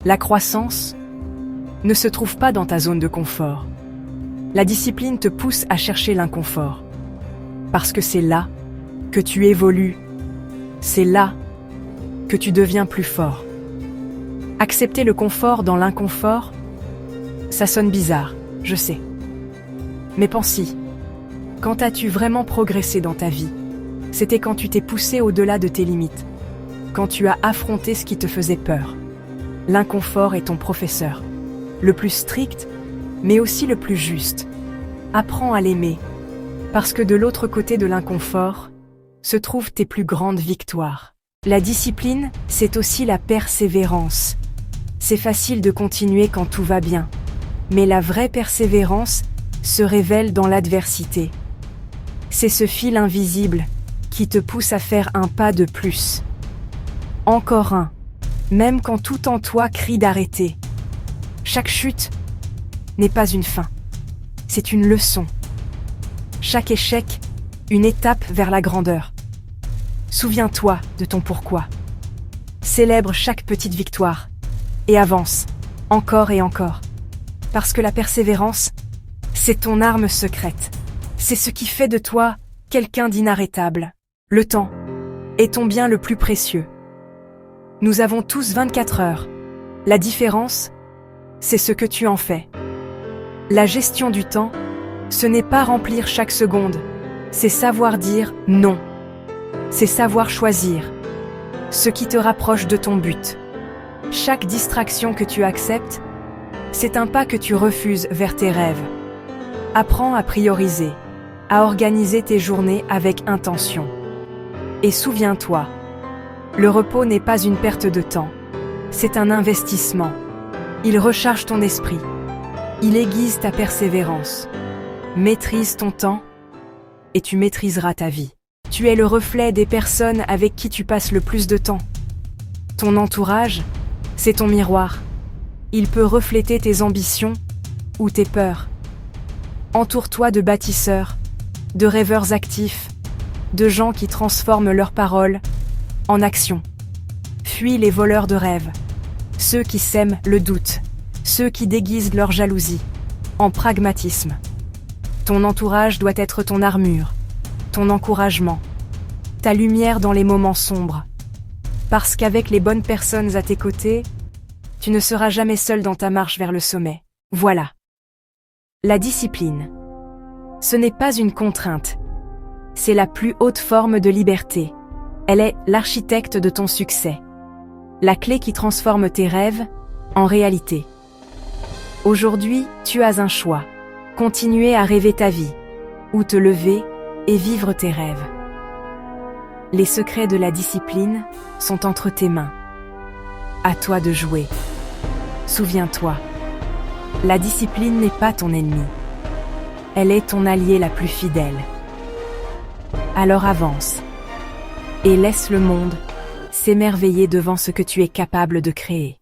La croissance ne se trouve pas dans ta zone de confort. La discipline te pousse à chercher l'inconfort. Parce que c'est là que tu évolues. C'est là que tu deviens plus fort. Accepter le confort dans l'inconfort, ça sonne bizarre, je sais. Mais pense-y. Quand as-tu vraiment progressé dans ta vie? C'était quand tu t'es poussé au-delà de tes limites. Quand tu as affronté ce qui te faisait peur. L'inconfort est ton professeur. Le plus strict, mais aussi le plus juste. Apprends à l'aimer. Parce que de l'autre côté de l'inconfort, se trouvent tes plus grandes victoires. La discipline, c'est aussi la persévérance. C'est facile de continuer quand tout va bien. Mais la vraie persévérance se révèle dans l'adversité. C'est ce fil invisible qui te pousse à faire un pas de plus. Encore un, même quand tout en toi crie d'arrêter. Chaque chute n'est pas une fin, c'est une leçon. Chaque échec, une étape vers la grandeur. Souviens-toi de ton pourquoi. Célèbre chaque petite victoire et avance, encore et encore. Parce que la persévérance, c'est ton arme secrète. C'est ce qui fait de toi quelqu'un d'inarrêtable. Le temps est ton bien le plus précieux. Nous avons tous 24 heures. La différence, c'est ce que tu en fais. La gestion du temps, ce n'est pas remplir chaque seconde, c'est savoir dire non. C'est savoir choisir ce qui te rapproche de ton but. Chaque distraction que tu acceptes, c'est un pas que tu refuses vers tes rêves. Apprends à prioriser, à organiser tes journées avec intention. Et souviens-toi, le repos n'est pas une perte de temps, c'est un investissement. Il recharge ton esprit, il aiguise ta persévérance. Maîtrise ton temps et tu maîtriseras ta vie. Tu es le reflet des personnes avec qui tu passes le plus de temps. Ton entourage, c'est ton miroir. Il peut refléter tes ambitions ou tes peurs. Entoure-toi de bâtisseurs, de rêveurs actifs, de gens qui transforment leurs paroles en action. Fuis les voleurs de rêves, ceux qui sèment le doute, ceux qui déguisent leur jalousie en pragmatisme. Ton entourage doit être ton armure, ton encouragement, ta lumière dans les moments sombres. Parce qu'avec les bonnes personnes à tes côtés, tu ne seras jamais seul dans ta marche vers le sommet. Voilà. La discipline. Ce n'est pas une contrainte. C'est la plus haute forme de liberté. Elle est l'architecte de ton succès. La clé qui transforme tes rêves en réalité. Aujourd'hui, tu as un choix. Continuer à rêver ta vie, ou te lever et vivre tes rêves. Les secrets de la discipline sont entre tes mains. À toi de jouer. Souviens-toi, la discipline n'est pas ton ennemi. Elle est ton allié la plus fidèle. Alors avance et laisse le monde s'émerveiller devant ce que tu es capable de créer.